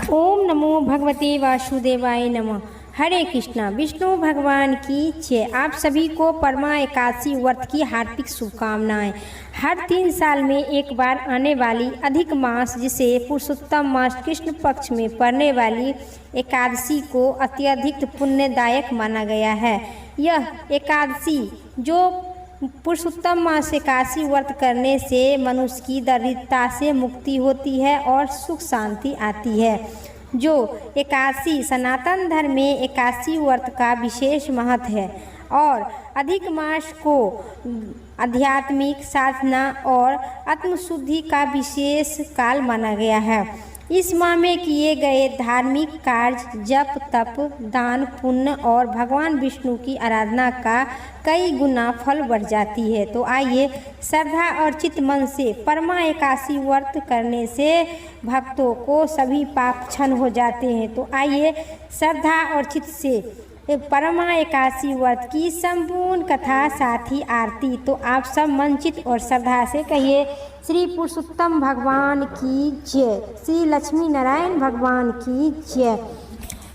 ओम नमो भगवते वासुदेवाय नमः। हरे कृष्णा। विष्णु भगवान की जय। आप सभी को परमा एकादशी व्रत की हार्दिक शुभकामनाएं। हर 3 साल में एक बार आने वाली अधिक मास, जिसे पुरुषोत्तम मास कृष्ण पक्ष में पड़ने वाली एकादशी को अत्यधिक पुण्यदायक माना गया है। यह एकादशी जो पुरुषोत्तम मास एकादशी व्रत करने से मनुष्य की दरिद्रता से मुक्ति होती है और सुख शांति आती है। जो एकादशी सनातन धर्म में एकादशी व्रत का विशेष महत्व है और अधिक मास को आध्यात्मिक साधना और आत्मशुद्धि का विशेष काल माना गया है। इस माह में किए गए धार्मिक कार्य, जप, तप, दान, पुण्य और भगवान विष्णु की आराधना का कई गुना फल बढ़ जाती है। तो आइए श्रद्धा और चित्त मन से परमा एकादशी व्रत करने से भक्तों को सभी पाप क्षण हो जाते हैं। तो आइए श्रद्धा और चित्त से परमा एकादशी व्रत की संपूर्ण कथा साथ ही आरती। तो आप सब मन चित्त और श्रद्धा से कहिए, श्री पुरुषोत्तम भगवान की जय, श्री लक्ष्मी नारायण भगवान की जय।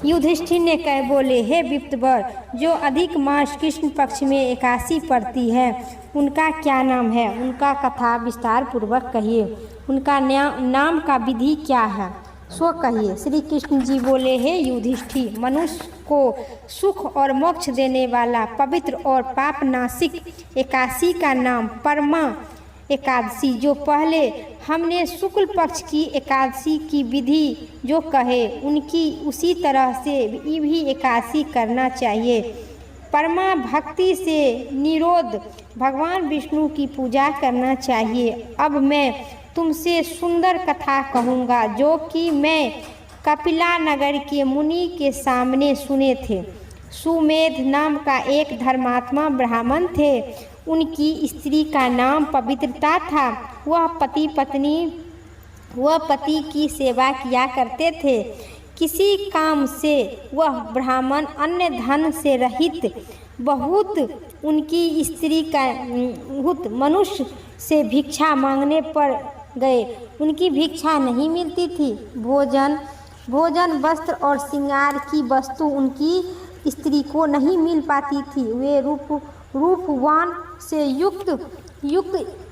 युधिष्ठिर ने कह बोले, हे विप्तवर, जो अधिक मास कृष्ण पक्ष में एकादशी पड़ती है उनका क्या नाम है? उनका कथा विस्तार पूर्वक कहिए। उनका नाम का विधि क्या है सो कहिए। श्री कृष्ण जी बोले, हे युधिष्ठिर, मनुष्य को सुख और मोक्ष देने वाला पवित्र और पाप नाशिक एकादशी का नाम परमा एकादशी, जो पहले हमने शुक्ल पक्ष की एकादशी की विधि जो कहे उनकी उसी तरह से ये भी एकादशी करना चाहिए। परमा भक्ति से निरोध भगवान विष्णु की पूजा करना चाहिए। अब मैं तुमसे सुंदर कथा कहूँगा जो कि मैं कपिला नगर के मुनि के सामने सुने थे। सुमेध नाम का एक धर्मात्मा ब्राह्मण थे। उनकी स्त्री का नाम पवित्रता था। वह पति की सेवा किया करते थे। किसी काम से वह ब्राह्मण अन्य धन से रहित बहुत उनकी स्त्री का मनुष्य से भिक्षा मांगने पर गए। उनकी भिक्षा नहीं मिलती थी। भोजन वस्त्र और श्रृंगार की वस्तु उनकी स्त्री को नहीं मिल पाती थी। वे रूपवान से युक्त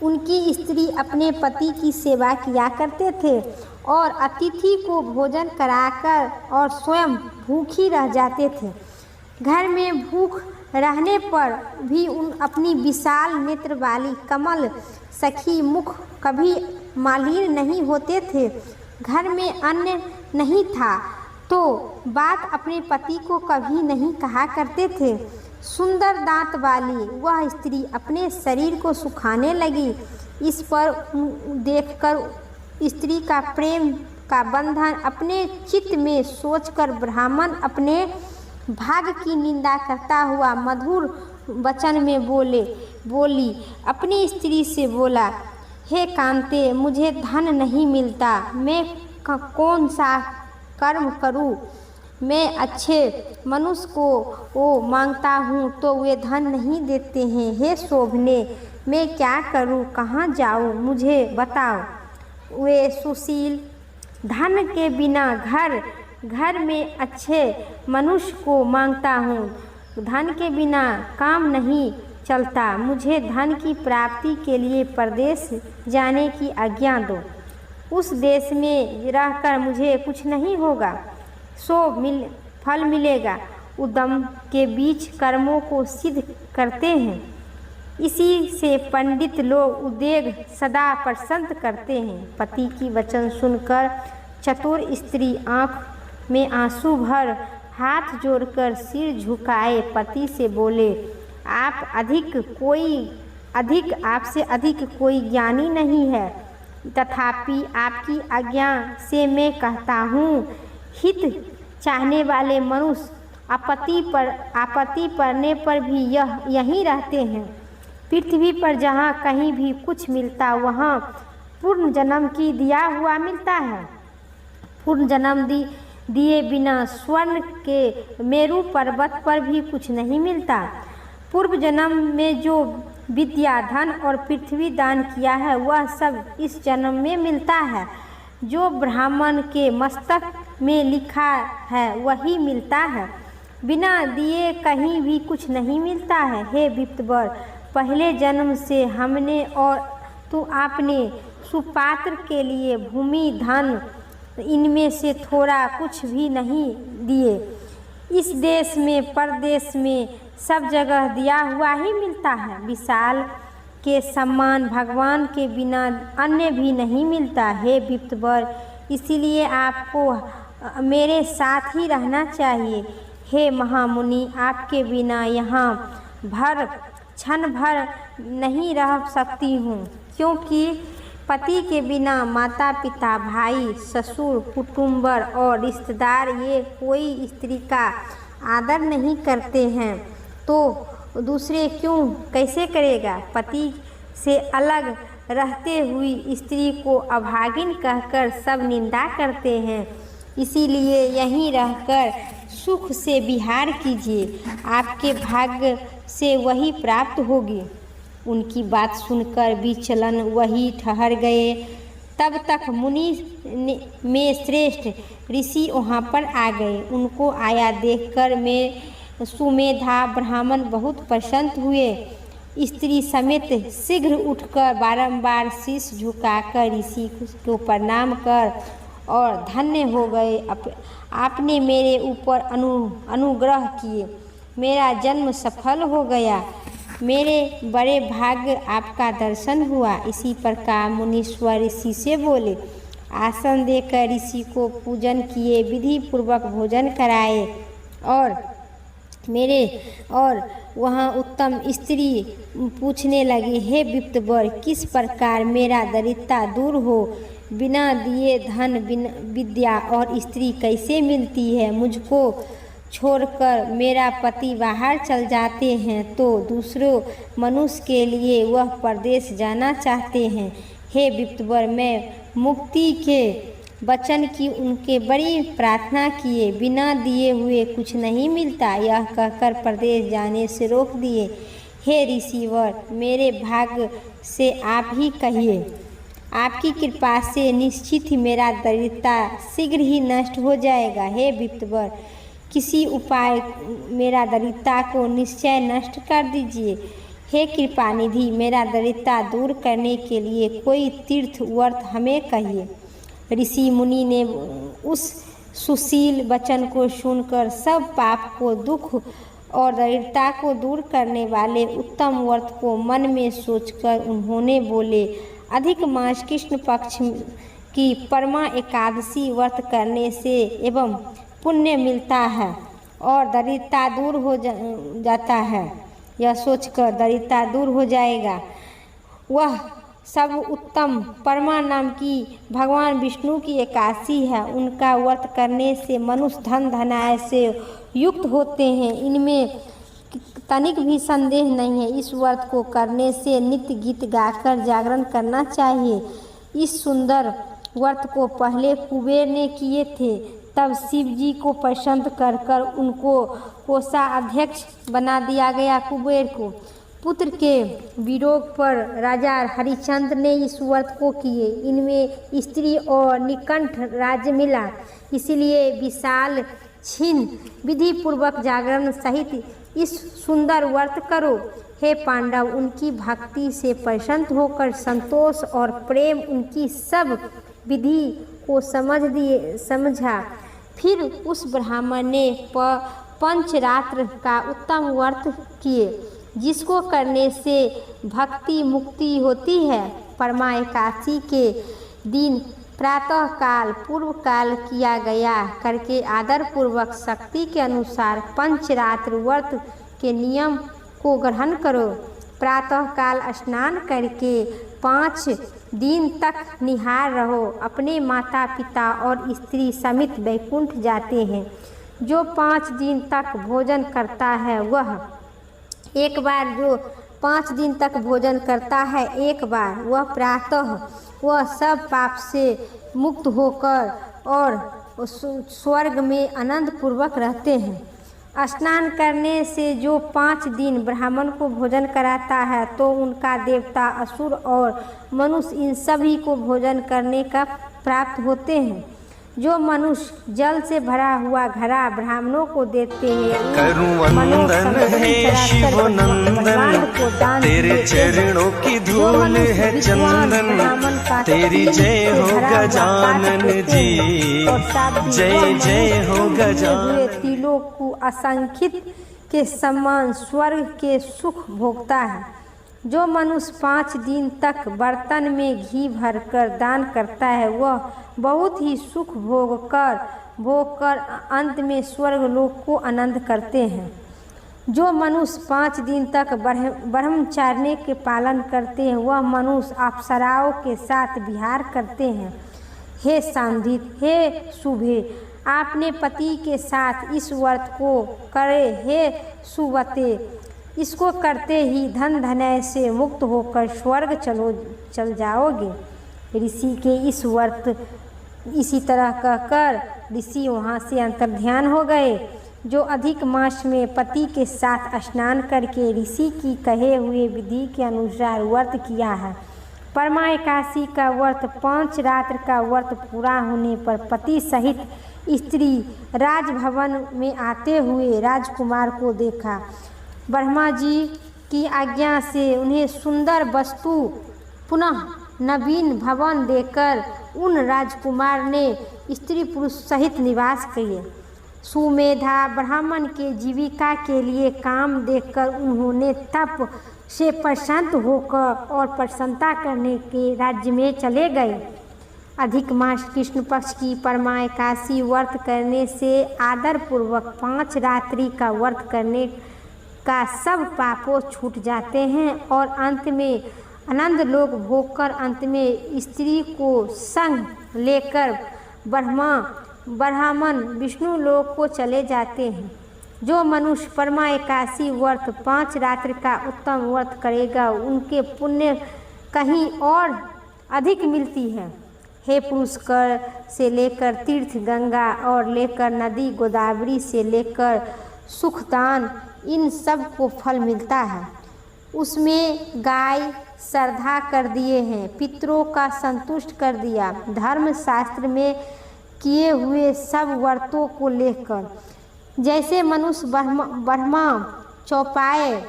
उनकी स्त्री अपने पति की सेवा किया करते थे और अतिथि को भोजन कराकर और स्वयं भूखी रह जाते थे। घर में भूख रहने पर भी अपनी विशाल नेत्र वाली कमल सखी मुख कभी मलिन नहीं होते थे। घर में अन्न नहीं था तो बात अपने पति को कभी नहीं कहा करते थे। सुंदर दांत वाली वह स्त्री अपने शरीर को सुखाने लगी। इस पर देखकर स्त्री का प्रेम का बंधन अपने चित्त में सोचकर ब्राह्मण अपने भाग की निंदा करता हुआ मधुर वचन में बोली अपनी स्त्री से बोला, हे कांते, मुझे धन नहीं मिलता, मैं कौन सा कर्म करूं? मैं अच्छे मनुष्य को मांगता हूं तो वे धन नहीं देते हैं। हे शोभने, मैं क्या करूं, कहाँ जाऊं, मुझे बताओ। वे सुशील, धन के बिना घर में अच्छे मनुष्य को मांगता हूँ। धन के बिना काम नहीं चलता। मुझे धन की प्राप्ति के लिए परदेश जाने की आज्ञा दो। उस देश में रहकर मुझे कुछ नहीं होगा, फल मिलेगा। उद्यम के बीच कर्मों को सिद्ध करते हैं। इसी से पंडित लोग उद्वेग सदा प्रसन्न करते हैं। पति की वचन सुनकर चतुर स्त्री आँख में आंसू भर हाथ जोड़कर सिर झुकाए पति से बोले, आपसे अधिक कोई ज्ञानी नहीं है, तथापि आपकी आज्ञा से मैं कहता हूँ, हित चाहने वाले मनुष्य आपत्ति पड़ने पर भी यहीं रहते हैं। पृथ्वी पर जहाँ कहीं भी कुछ मिलता वहाँ पूर्ण जन्म की दिया हुआ मिलता है। पूर्ण जन्म दिए बिना स्वर्ण के मेरु पर्वत पर भी कुछ नहीं मिलता। पूर्व जन्म में जो विद्या, धन और पृथ्वी दान किया है वह सब इस जन्म में मिलता है। जो ब्राह्मण के मस्तक में लिखा है वही मिलता है, बिना दिए कहीं भी कुछ नहीं मिलता है। हे विप्तवर, पहले जन्म से हमने और तू आपने सुपात्र के लिए भूमि धन इनमें से थोड़ा कुछ भी नहीं दिए। इस देश में परदेश में सब जगह दिया हुआ ही मिलता है। विशाल के सम्मान भगवान के बिना अन्य भी नहीं मिलता। हे विप्तवर, इसीलिए आपको मेरे साथ ही रहना चाहिए। हे महामुनि, आपके बिना यहाँ क्षण भर नहीं रह सकती हूँ, क्योंकि पति के बिना माता पिता भाई ससुर कुटुंबर और रिश्तेदार ये कोई स्त्री का आदर नहीं करते हैं तो दूसरे क्यों कैसे करेगा। पति से अलग रहते हुई स्त्री को अभागिन कहकर सब निंदा करते हैं, इसीलिए यहीं रहकर सुख से विहार कीजिए, आपके भाग्य से वही प्राप्त होगी। उनकी बात सुनकर विचलन वही ठहर गए। तब तक मुनि में श्रेष्ठ ऋषि वहाँ पर आ गए। उनको आया देखकर मैं सुमेधा ब्राह्मण बहुत प्रसन्न हुए। स्त्री समेत शीघ्र उठकर बारंबार शीश झुकाकर ऋषि को प्रणाम कर और धन्य हो गए। आपने मेरे ऊपर अनुग्रह किए, मेरा जन्म सफल हो गया, मेरे बड़े भाग्य आपका दर्शन हुआ। इसी प्रकार मुनीश्वर ऋषि से बोले। आसन देकर ऋषि को पूजन किए, विधि पूर्वक भोजन कराए और वहाँ उत्तम स्त्री पूछने लगी, हे विप्तवर, किस प्रकार मेरा दरिद्रता दूर हो। बिना दिए धन विद्या और स्त्री कैसे मिलती है। मुझको छोड़कर मेरा पति बाहर चल जाते हैं तो दूसरों मनुष्य के लिए वह परदेश जाना चाहते हैं। हे विप्तवर, मैं मुक्ति के वचन की उनके बड़ी प्रार्थना किए, बिना दिए हुए कुछ नहीं मिलता, यह कहकर परदेश जाने से रोक दिए। हे ऋषिवर, मेरे भाग्य से आप ही कहिए, आपकी कृपा से निश्चित ही मेरा दरिद्रता शीघ्र ही नष्ट हो जाएगा। हे विप्तवर, किसी उपाय मेरा दरिद्रता को निश्चय नष्ट कर दीजिए। हे कृपा निधि, मेरा दरिद्रता दूर करने के लिए कोई तीर्थ व्रत हमें कहिए। ऋषि मुनि ने उस सुशील वचन को सुनकर सब पाप को, दुख और दरिद्रता को दूर करने वाले उत्तम व्रत को मन में सोचकर उन्होंने बोले, अधिक मास कृष्ण पक्ष की परमा एकादशी व्रत करने से एवं पुण्य मिलता है और दरिद्रता दूर हो जाता है। यह सोचकर दरिद्रता दूर हो जाएगा। वह सब उत्तम परमा नाम की भगवान विष्णु की एकादशी है। उनका व्रत करने से मनुष्य धन धनाय से युक्त होते हैं, इनमें तनिक भी संदेह नहीं है। इस व्रत को करने से नित्य गीत गाकर जागरण करना चाहिए। इस सुंदर व्रत को पहले कुबेर ने किए थे, तब शिव जी को प्रसन्न कर कर उनको कोषाध्यक्ष बना दिया गया। कुबेर को पुत्र के वियोग पर राजा हरिश्चंद्र ने इस व्रत को किए। इनमें स्त्री और निकंठ राज्य मिला, इसलिए विशाल छिन्न विधि पूर्वक जागरण सहित इस सुंदर व्रत करो। हे पांडव, उनकी भक्ति से प्रसन्न होकर संतोष और प्रेम उनकी सब विधि को समझा। फिर उस ब्राह्मण ने पंचरात्र का उत्तम व्रत किए, जिसको करने से भक्ति मुक्ति होती है। परमा एकादशी के दिन प्रातः काल पूर्व काल किया गया करके आदर पूर्वक शक्ति के अनुसार पंचरात्र व्रत के नियम को ग्रहण करो। प्रातः काल स्नान करके 5 दिन तक निहार रहो। अपने माता पिता और स्त्री समेत वैकुंठ जाते हैं। जो 5 दिन तक भोजन करता है वह एक बार, जो 5 दिन तक भोजन करता है एक बार, वह प्रातः वह सब पाप से मुक्त होकर और स्वर्ग में आनंद पूर्वक रहते हैं। स्नान करने से जो 5 दिन ब्राह्मण को भोजन कराता है तो उनका देवता, असुर और मनुष्य इन सभी को भोजन करने का प्राप्त होते हैं। जो मनुष्य जल से भरा हुआ घड़ा ब्राह्मणों को देते हैं, करूं वंदन है शिव नंदन, तेरे चरणों की धूल है चंदन, तेरी जय हो गजानन जी, जय जय हो गजानन। तिलों को असंख्यित के समान स्वर्ग के सुख भोगता है। जो मनुष्य 5 दिन तक बर्तन में घी भरकर दान करता है, वह बहुत ही सुख भोग कर अंत में स्वर्ग लोक को आनंद करते हैं। जो मनुष्य 5 दिन तक ब्रह्मचार्य के पालन करते हैं, वह मनुष्य अप्सराओं के साथ विहार करते हैं। हे सांधित, हे शुभे, आपने पति के साथ इस व्रत को करे। हे सुवते, इसको करते ही धन धनय से मुक्त होकर स्वर्ग चल जाओगे। ऋषि के इस व्रत इसी तरह कहकर ऋषि वहाँ से अंतर्ध्यान हो गए। जो अधिक मास में पति के साथ स्नान करके ऋषि की कहे हुए विधि के अनुसार व्रत किया है। परमा एकादशी का व्रत 5 रात्र का व्रत पूरा होने पर पति सहित स्त्री राजभवन में आते हुए राजकुमार को देखा। ब्रह्मा जी की आज्ञा से उन्हें सुंदर वस्तु पुनः नवीन भवन देकर उन राजकुमार ने स्त्री पुरुष सहित निवास किए। सुमेधा ब्राह्मण के जीविका के लिए काम देखकर उन्होंने तप से प्रसन्न होकर और प्रसन्नता करने के राज्य में चले गए। अधिक मास कृष्ण पक्ष की परमा एकादशी व्रत करने से आदर पूर्वक 5 रात्रि का व्रत करने का सब पापों छूट जाते हैं और अंत में आनंद लोक भोगकर अंत में स्त्री को संग लेकर ब्राह्मण विष्णु लोक को चले जाते हैं। जो मनुष्य परमा एकादशी व्रत 5 रात्रि का उत्तम व्रत करेगा, उनके पुण्य कहीं और अधिक मिलती है। हे पुष्कर से लेकर तीर्थ गंगा और लेकर नदी गोदावरी से लेकर सुखदान, इन सब को फल मिलता है। उसमें गाय श्रद्धा कर दिए हैं, पितरों का संतुष्ट कर दिया। धर्म शास्त्र में किए हुए सब व्रतों को लेकर जैसे मनुष्य ब्रह्मा चौपाए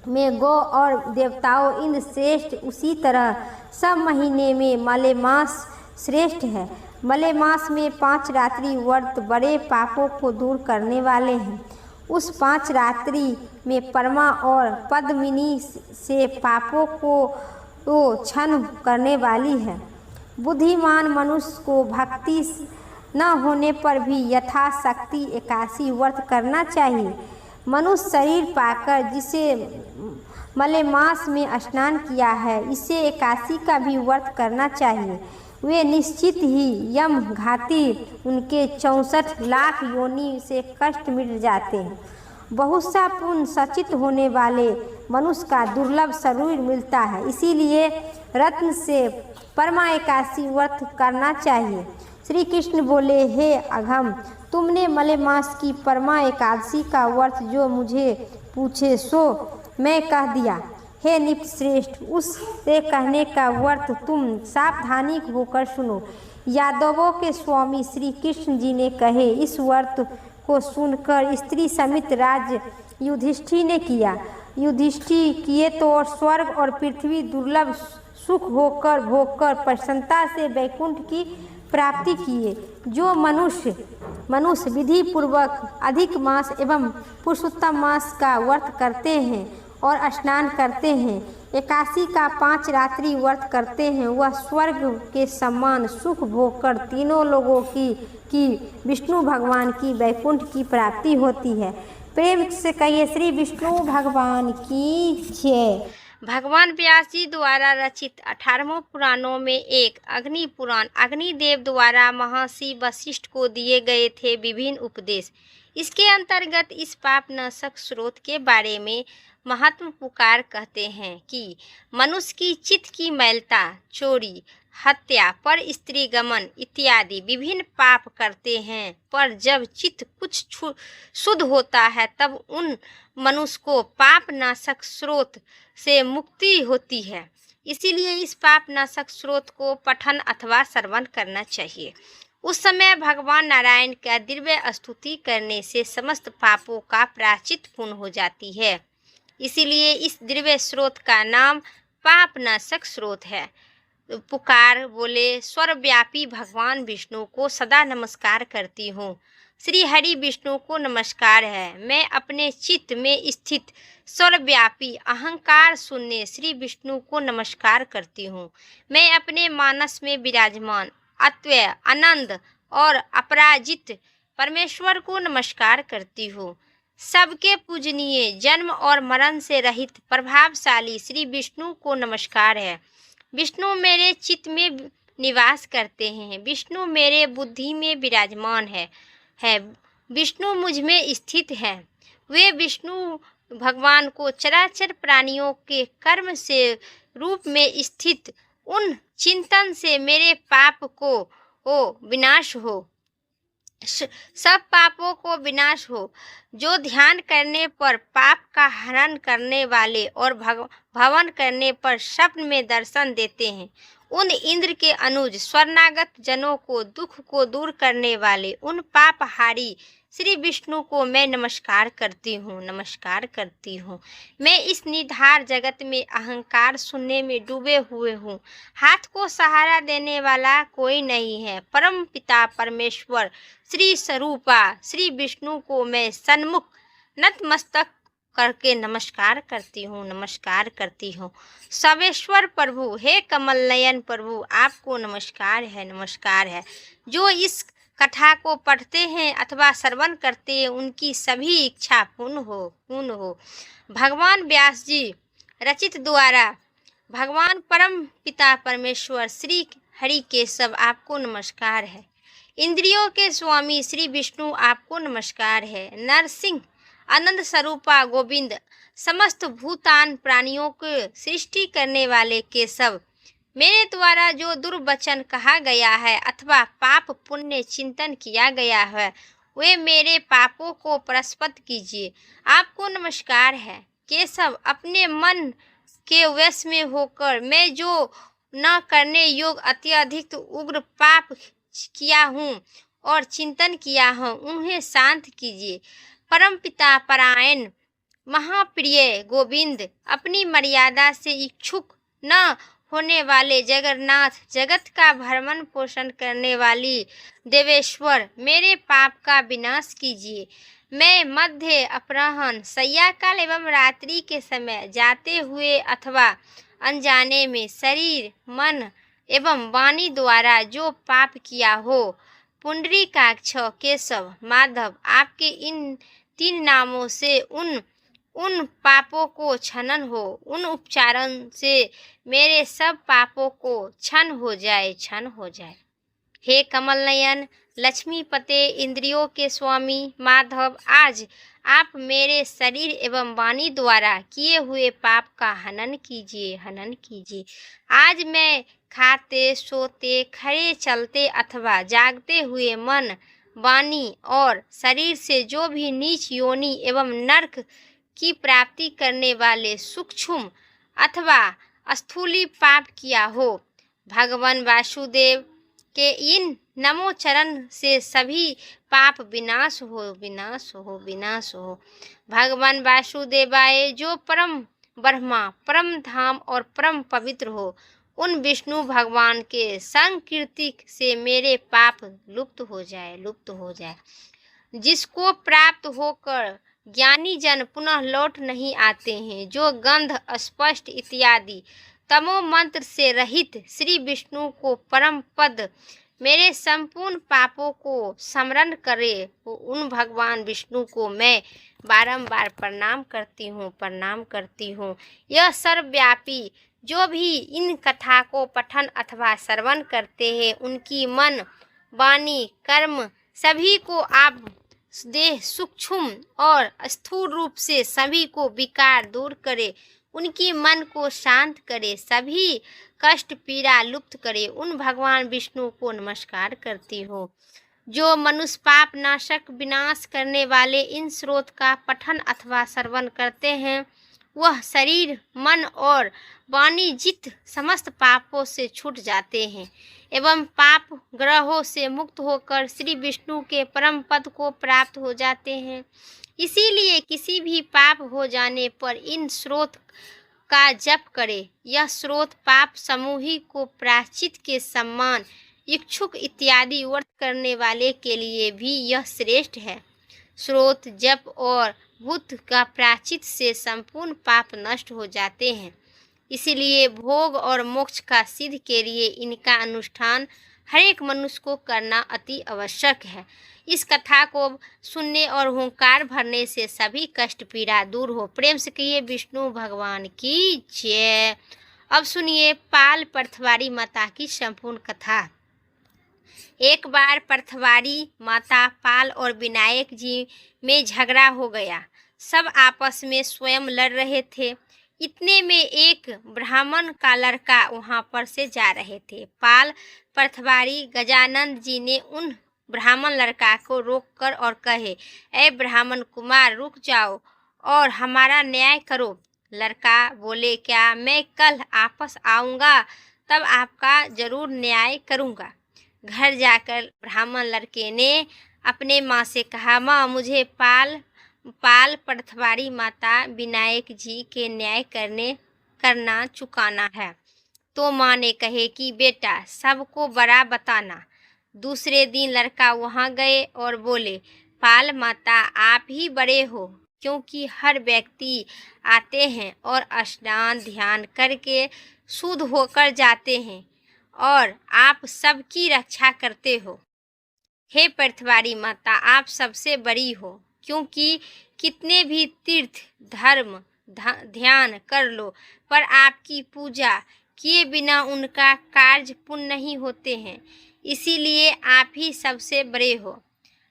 में गौ और देवताओं इन श्रेष्ठ, उसी तरह सब महीने में मलेमास श्रेष्ठ है। मलेमास में 5 रात्रि व्रत बड़े पापों को दूर करने वाले हैं। उस 5 रात्रि में परमा और पद्मिनी से पापों को क्षण करने वाली है। बुद्धिमान मनुष्य को भक्ति न होने पर भी यथाशक्ति एकादशी व्रत करना चाहिए। मनुष्य शरीर पाकर जिसे मलेमास में स्नान किया है, इसे एकादशी का भी व्रत करना चाहिए। वे निश्चित ही यम घाती उनके 64 लाख योनि से कष्ट मिट जाते हैं। बहुत सा पुण्य सचित होने वाले मनुष्य का दुर्लभ शरीर मिलता है, इसीलिए रत्न से परमा एकादशी व्रत करना चाहिए। श्री कृष्ण बोले, हे अघम, तुमने मलेमास की परमा एकादशी का व्रत जो मुझे पूछे सो मैं कह दिया। हे निपश्रेष्ठ, उससे कहने का व्रत तुम सावधानी होकर सुनो। यादवों के स्वामी श्री कृष्ण जी ने कहे, इस व्रत को सुनकर स्त्री समित राज युधिष्ठिर ने किया। युधिष्ठिर किए तो और स्वर्ग और पृथ्वी दुर्लभ सुख भोगकर प्रसन्नता से वैकुंठ की प्राप्ति किए। जो मनुष्य विधि पूर्वक अधिक मास एवं पुरुषोत्तम मास का व्रत करते हैं और स्नान करते हैं, एकादशी का 5 रात्रि व्रत करते हैं, वह स्वर्ग के समान सुख भोगकर तीनों लोगों की विष्णु भगवान की वैकुंठ की प्राप्ति होती है। प्रेम से कहिए श्री विष्णु भगवान की जय। भगवान व्यास जी द्वारा रचित 18 पुराणों में एक अग्नि पुराण अग्निदेव द्वारा महर्षि वशिष्ठ को दिए गए थे विभिन्न उपदेश। इसके अंतर्गत इस पाप नाशक स्रोत के बारे में महात्मा पुकार कहते हैं कि मनुष्य की चित्त की मैलता, चोरी, हत्या, पर स्त्री गमन इत्यादि विभिन्न पाप करते हैं, पर जब चित्त कुछ शुद्ध होता है तब उन मनुष्य को पाप नाशक स्रोत से मुक्ति होती है। इसीलिए इस पाप नाशक स्रोत को पठन अथवा श्रवण करना चाहिए। उस समय भगवान नारायण का दिव्य स्तुति करने से समस्त पापों का प्रायश्चित पूर्ण हो जाती है। इसीलिए इस दिव्य स्रोत का नाम पापनाशक स्रोत है। पुकार बोले, सर्वव्यापी भगवान विष्णु को सदा नमस्कार करती हूँ। श्री हरि विष्णु को नमस्कार है। मैं अपने चित्त में स्थित सर्वव्यापी अहंकार शून्य श्री विष्णु को नमस्कार करती हूँ। मैं अपने मानस में विराजमान अद्वय आनंद और अपराजित परमेश्वर को नमस्कार करती हूँ। सबके पूजनीय जन्म और मरण से रहित प्रभावशाली श्री विष्णु को नमस्कार है। विष्णु मेरे चित्त में निवास करते हैं। विष्णु मेरे बुद्धि में विराजमान है। विष्णु मुझ में स्थित है। वे विष्णु भगवान को चराचर प्राणियों के कर्म से रूप में स्थित उन चिंतन से मेरे पाप को विनाश हो, सब पापों को विनाश हो। जो ध्यान करने पर पाप का हरण करने वाले और भवन करने पर स्वप्न में दर्शन देते हैं, उन इंद्र के अनुज स्वर्णागत जनों को दुख को दूर करने वाले उन पापहारी श्री विष्णु को मैं नमस्कार करती हूँ। मैं इस निधार जगत में अहंकार शून्य में डूबे हुए हूँ। हाथ को सहारा देने वाला कोई नहीं है। परम पिता परमेश्वर श्री स्वरूपा श्री विष्णु को मैं सन्मुख नतमस्तक करके नमस्कार करती हूँ। सर्वेश्वर प्रभु, हे कमल नयन प्रभु, आपको नमस्कार है। जो इस कथा को पढ़ते हैं अथवा श्रवण करते हैं, उनकी सभी इच्छा पूर्ण हो। भगवान व्यास जी रचित द्वारा भगवान परम पिता परमेश्वर श्री हरि केशव आपको नमस्कार है। इंद्रियों के स्वामी श्री विष्णु आपको नमस्कार है। नरसिंह आनंद स्वरूपा गोविंद, समस्त भूतान प्राणियों को सृष्टि करने वाले केशव, मेरे द्वारा जो दुर्वचन कहा गया है अथवा पाप पुण्य चिंतन किया गया है, वे मेरे पापों को प्रस्फुट कीजिए। आपको नमस्कार है। केशव, अपने मन के वश में होकर मैं जो न करने योग्य अत्यधिक उग्र पाप किया हूँ और चिंतन किया हूँ, उन्हें शांत कीजिए। परम पिता परायण महाप्रिय गोविंद, अपनी मर्यादा से इच्छुक न होने वाले जगन्नाथ, जगत का भरण पोषण करने वाली देवेश्वर, मेरे पाप का विनाश कीजिए। मैं मध्य अपराह्न, सय्याकाल एवं रात्रि के समय जाते हुए अथवा अनजाने में शरीर, मन एवं वाणी द्वारा जो पाप किया हो, पुंडरीकाक्ष, केशव, माधव, आपके इन 3 नामों से उन पापों को क्षणन हो। उन उच्चारण से मेरे सब पापों को क्षण हो जाए। हे कमल नयन, लक्ष्मी पते, इंद्रियों के स्वामी माधव, आज आप मेरे शरीर एवं वाणी द्वारा किए हुए पाप का हनन कीजिए। आज मैं खाते, सोते, खड़े, चलते अथवा जागते हुए मन, वाणी और शरीर से जो भी नीच योनि एवं नरक की प्राप्ति करने वाले सूक्ष्म अथवा स्थूली पाप किया हो, भगवान वासुदेव के इन नमो चरण से सभी पाप विनाश हो। भगवान वासुदेवाय, जो परम ब्रह्मा, परम धाम और परम पवित्र हो, उन विष्णु भगवान के संकीर्ति से मेरे पाप लुप्त हो जाए। जिसको प्राप्त होकर ज्ञानी जन पुनः लौट नहीं आते हैं, जो गंध, स्पष्ट इत्यादि तमो मंत्र से रहित श्री विष्णु को परम पद मेरे संपूर्ण पापों को स्मरण करे, उन भगवान विष्णु को मैं बारंबार प्रणाम करती हूँ। यह सर्वव्यापी जो भी इन कथा को पठन अथवा श्रवण करते हैं, उनकी मन, वाणी, कर्म सभी को आप देह सूक्ष्म और स्थूल रूप से सभी को विकार दूर करे, उनकी मन को शांत करे, सभी कष्ट पीड़ा लुप्त करे, उन भगवान विष्णु को नमस्कार करती हूँ। जो मनुष्य पाप नाशक विनाश करने वाले इन स्रोत का पठन अथवा श्रवण करते हैं, वह शरीर, मन और वाणी जित समस्त पापों से छूट जाते हैं एवं पाप ग्रहों से मुक्त होकर श्री विष्णु के परम पद को प्राप्त हो जाते हैं। इसीलिए किसी भी पाप हो जाने पर इन स्रोत का जप करें। यह स्रोत पाप समूही को प्रायश्चित के सम्मान, इच्छुक इत्यादि व्रत करने वाले के लिए भी यह श्रेष्ठ है। स्रोत जप और भूत का प्रायश्चित से संपूर्ण पाप नष्ट हो जाते हैं। इसलिए भोग और मोक्ष का सिद्ध के लिए इनका अनुष्ठान हर एक मनुष्य को करना अति आवश्यक है। इस कथा को सुनने और हुंकार भरने से सभी कष्ट पीड़ा दूर हो। प्रेम से कहिए विष्णु भगवान की जय। अब सुनिए पाल पर्थवारी माता की संपूर्ण कथा। एक बार पर्थवारी माता पाल और विनायक जी में झगड़ा हो गया। सब आपस में स्वयं लड़ रहे थे। इतने में एक ब्राह्मण का लड़का वहां पर से जा रहे थे। पाल पर्थवारी गजानंद जी ने उन ब्राह्मण लड़का को रोककर और कहे, ऐ ब्राह्मण कुमार, रुक जाओ और हमारा न्याय करो। लड़का बोले, क्या मैं कल वापस आऊँगा तब आपका जरूर न्याय करूँगा। घर जाकर ब्राह्मण लड़के ने अपने माँ से कहा, माँ मुझे पाल पर्थवारी माता विनायक जी के न्याय करना चुकाना है। तो माँ ने कहे कि बेटा सबको बड़ा बताना। दूसरे दिन लड़का वहाँ गए और बोले, पाल माता आप ही बड़े हो, क्योंकि हर व्यक्ति आते हैं और स्नान ध्यान करके शुद्ध होकर जाते हैं और आप सबकी रक्षा करते हो। हे पर्थवारी माता आप सबसे बड़ी हो, क्योंकि कितने भी तीर्थ धर्म ध्यान कर लो पर आपकी पूजा किए बिना उनका कार्य पूर्ण नहीं होते हैं। इसीलिए आप ही सबसे बड़े हो।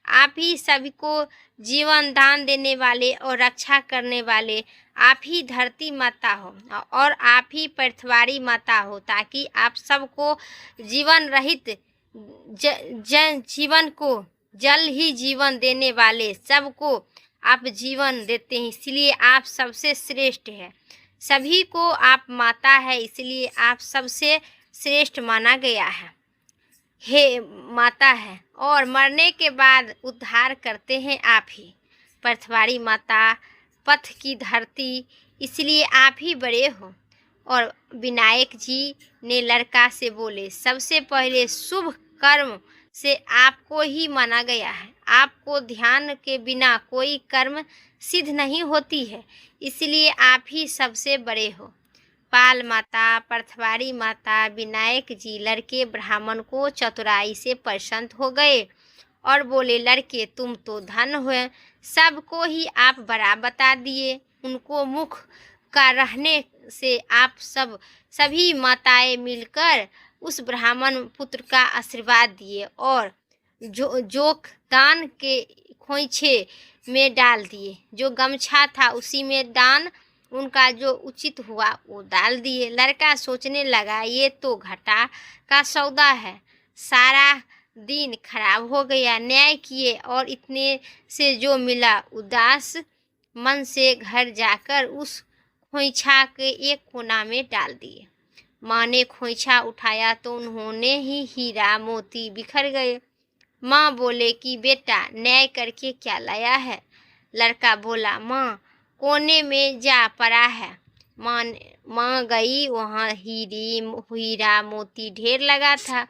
आप ही सभी को जीवन दान देने वाले और रक्षा करने वाले आप ही धरती माता हो और आप ही पर्थवारी माता हो, ताकि आप सबको जीवन रहित जीवन को जल ही जीवन देने वाले सबको आप जीवन देते हैं। इसलिए आप सबसे श्रेष्ठ है। सभी को आप माता है, इसलिए आप सबसे श्रेष्ठ माना गया है। हे माता है और मरने के बाद उद्धार करते हैं आप ही। पर्थवारी माता पथ की धरती, इसलिए आप ही बड़े हो। और विनायक जी ने लड़का से बोले, सबसे पहले शुभ कर्म से आपको ही माना गया है। आपको ध्यान के बिना कोई कर्म सिद्ध नहीं होती है, इसलिए आप ही सबसे बड़े हो। पाल माता पर्थवारी माता विनायक जी लड़के ब्राह्मण को चतुराई से प्रसन्न हो गए और बोले, लड़के तुम तो धन हो, सबको ही आप बड़ा बता दिए। उनको मुख का रहने से आप सभी माताएं मिलकर उस ब्राह्मण पुत्र का आशीर्वाद दिए और जोक दान के खोइछे में डाल दिए। जो गमछा था उसी में दान उनका जो उचित हुआ वो डाल दिए। लड़का सोचने लगा, ये तो घाटा का सौदा है। सारा दिन खराब हो गया। न्याय किए और इतने से जो मिला उदास मन से घर जाकर उस खोइछा के एक कोना में डाल दिए। माँ ने खोइछा उठाया तो उन्होंने ही हीरा मोती बिखर गए। माँ बोले कि बेटा न्याय करके क्या लाया है। लड़का बोला, माँ कोने में जा पड़ा है। माँ गई, वहाँ हीरा मोती ढेर लगा था।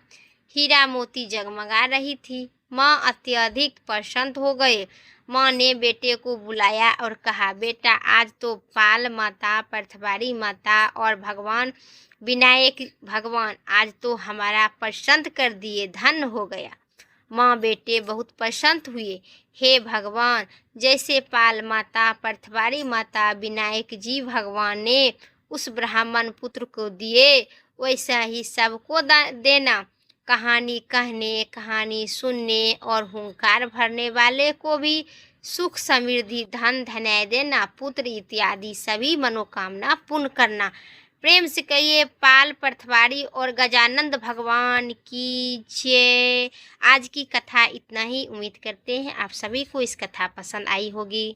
हीरा मोती जगमगा रही थी। माँ अत्यधिक प्रसन्न हो गए। माँ ने बेटे को बुलाया और कहा, बेटा आज तो पाल माता पर्थवारी माता और भगवान विनायक भगवान आज तो हमारा प्रसन्न कर दिए, धन्य हो गया। माँ बेटे बहुत प्रसन्न हुए। हे भगवान, जैसे पाल माता पर्थवारी माता विनायक जी भगवान ने उस ब्राह्मण पुत्र को दिए, वैसा ही सबको देना। कहानी कहने, कहानी सुनने और हुंकार भरने वाले को भी सुख समृद्धि धन धन्य देना, पुत्र इत्यादि सभी मनोकामना पूर्ण करना। प्रेम से कहिए पाल पर्थवारी और गजानंद भगवान की जय। आज की कथा इतना ही। उम्मीद करते हैं आप सभी को इस कथा पसंद आई होगी।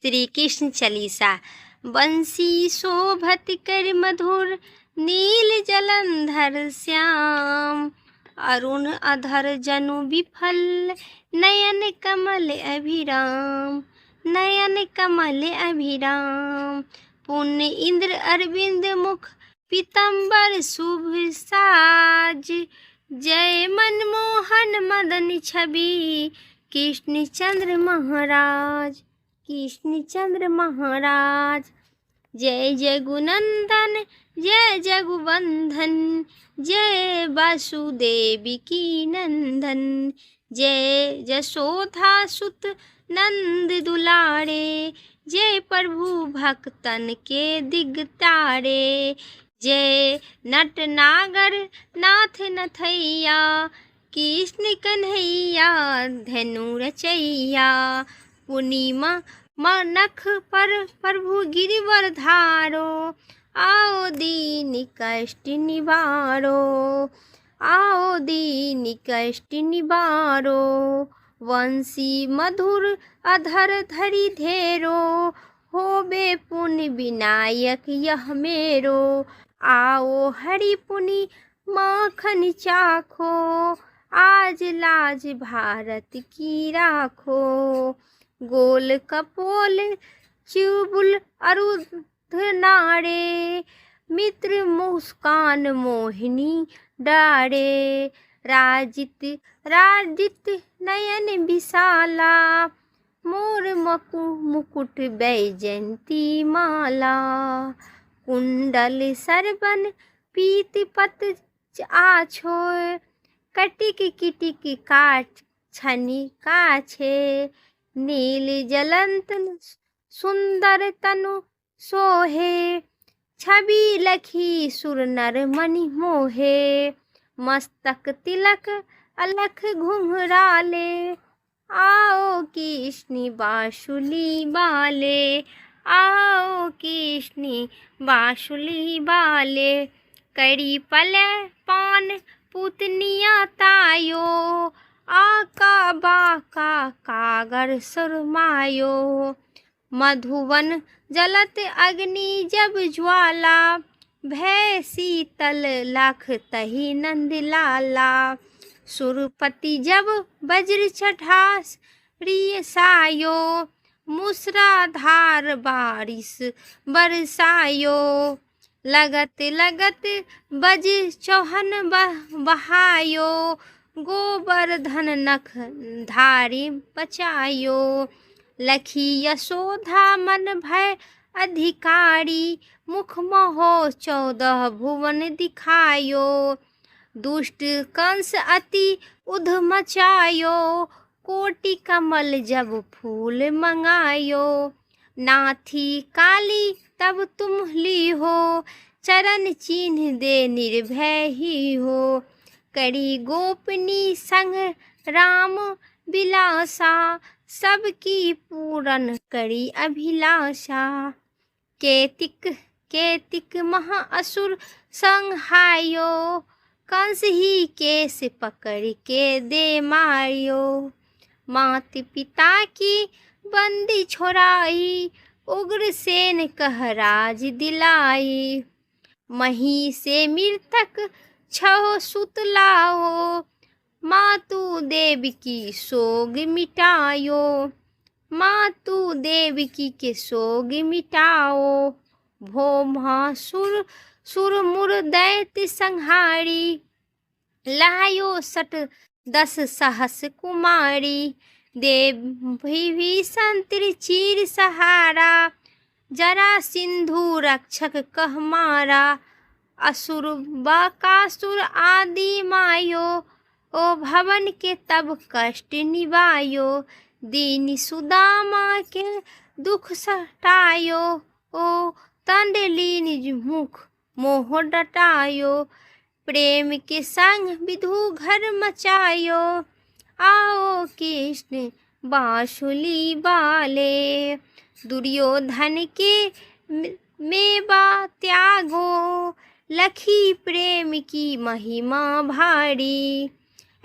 श्री कृष्ण चालीसा। बंसी शोभत कर मधुर नील जलंधर श्याम, अरुण अधर जनु विफल, नयन कमल अभिराम, नयन कमल अभिराम। पुण्य इंद्र अरविंद मुख, पीतंबर शुभ साज, जय मनमोहन मदन छवि, कृष्ण चंद्र महाराज, कृष्ण चंद्र महाराज। जय जगुनंदन, जय जगुबंधन, जय वासुदेवी की नंदन, जय जशोधा सुत नंद दुलारे, जय प्रभु भक्तन के दिगतारे। जय नट नागर नाथ नथैया, कृष्ण कन्हैया धनु रचैया। पूर्णिमा मनख पर प्रभु गिरिवर धारो, आओ दीन कष्ट निवारो, आओ दीन कष्ट निवारो। वंशी मधुर अधर धरि धेरो, होबे पुण्य विनायक यह मेरो। आओ हरि पुनि माखन चाखो, आज लाज भारत की राखो। गोल कपोल चुबुल अरुध नारे, मित्र मुस्कान मोहिनी डारे। राजित राजित नयन विशाला, मोर मुकुट बैजंती माला। कुंडल सरबन पीत पत आछो, कटिक किटिक काट छनि काछे। नील जलंतन सुंदर तनु सोहे, छवि लखी सुर नर मणि मोहे। मस्तक तिलक अलख घुंघराले, आओ कृष्ण बांसुली बाले, आओ कृष्ण बांसुली बाले। करी पले पान पुतनिया तायो, आका बाका कागर सुरमायो। मधुवन जलत अग्नि जब ज्वाला, भय शीतल लख तहि नंद लाला। सुरपति जब वज्र चढ़ास रियसायो, मूसराधार बारिश बरसायो। लगत लगत बज चौहन बहायो, गोवर्धन नख धारी बचायो। लखी यशोधा मन भय अधिकारी, मुख महो 14 भुवन दिखायो। दुष्ट कंस अति उध मचायो, कोटि कमल जब फूल मंगायो। नाथी काली तब तुम ली हो, चरण चिन्ह दे निर्भय ही हो। करी गोपनी संग राम बिलासा, सबकी पूरन करी अभिलाषा। केतिक महाअसुर संहायो, कंस ही केस पकड़ के दे मारियो। मात पिता की बंदी छोड़ाई, उग्रसेन कह राज दिलाई। मही से मृतक 6 सुत लाओ, मातु देवकी सोग मिटायो। मातु देवकी के सोग मिटाओ। भौमासुर सुर मुर दैत्य संहारी, लायो 10 सहस कुमारी। देवभीषण त्रिचीर सहारा, जरा सिंधु रक्षक कह मारा। असुर बकासुर आदि मायो, ओ भवन के तब कष्ट निवायो। दीन सुदामा के दुख सटायो, ओ तंडलीन मुख मोह डटायो। प्रेम के संग विधु घर मचायो, आओ कृष्ण बांसुली बाले। दुर्योधन के मेवा त्यागो, लखी प्रेम की महिमा भारी।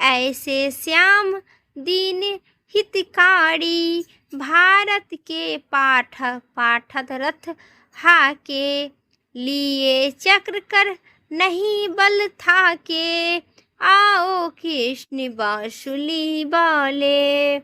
ऐसे श्याम दीन हितकारी, भारत के पाठत रथ हाके। लिए चक्र कर नहीं बल था के, आओ कृष्ण बांसुली बाले।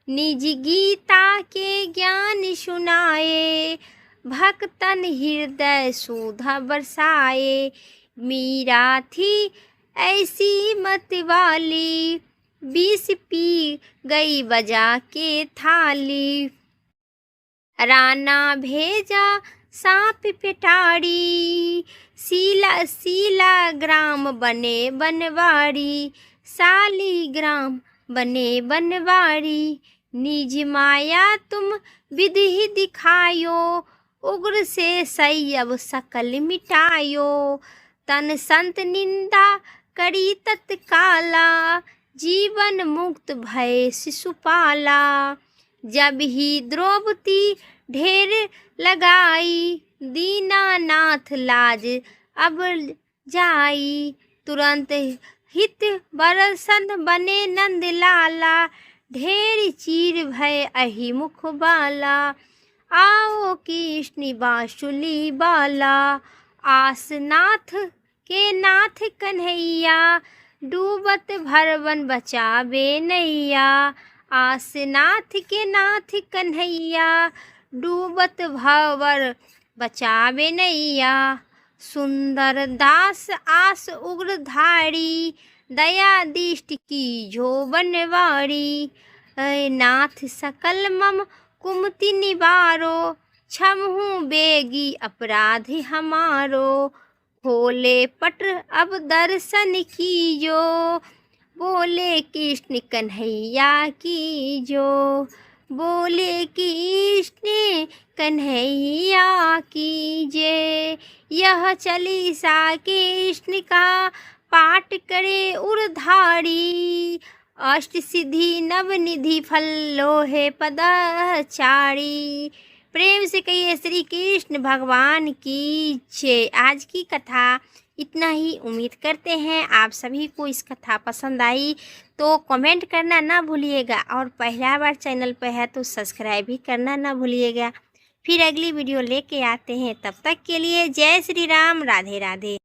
निज गीता के ज्ञान सुनाए, भक्तन हृदय सुधा बरसाए। मीरा थी ऐसी मत वाली, 20 पी गई बजा के थाली। राना भेजा सांप पिटारी, सीला सीला ग्राम बने बनवारी, सालीग्राम बने बनवारी। निज माया तुम विधि दिखायो, उग्र से सैयब सकल मिटायो। तन संत निंदा करी तत्काला, जीवन मुक्त भय शिशुपाला। जब ही द्रौपदी ढेर लगाई, दीनानाथ लाज अब जाई। तुरंत हित बरसन बने नंद लाला, ढेर चीर भय अहि मुख बाला। आओ कृष्ण बांसुली बाला, आसनाथ के नाथ कन्हैया, डूबत भरवन बचावे नैया। आसनाथ के नाथ कन्हैया, डूबत भवर बचावे नैया। सुंदर दास आस उग्रधारी, दया दिष्ट की जो बनवारी। नाथ सकल मम कुमति निवारो, क्षमहु बेगी अपराधी हमारो। खोले पट अब दर्शन कीजो, बोले कृष्ण कन्हैया कीजो। बोले कृष्ण कन्हैया कीजे। यह चालीसा कृष्ण का पाठ करे उरधारी, अष्ट सिद्धि नवनिधि फल लोहे पदाचारी। प्रेम से कहिए श्री कृष्ण भगवान की जय। आज की कथा इतना ही। उम्मीद करते हैं आप सभी को इस कथा पसंद आई, तो कमेंट करना ना भूलिएगा, और पहला बार चैनल पर है तो सब्सक्राइब भी करना ना भूलिएगा। फिर अगली वीडियो लेके आते हैं, तब तक के लिए जय श्री राम, राधे राधे।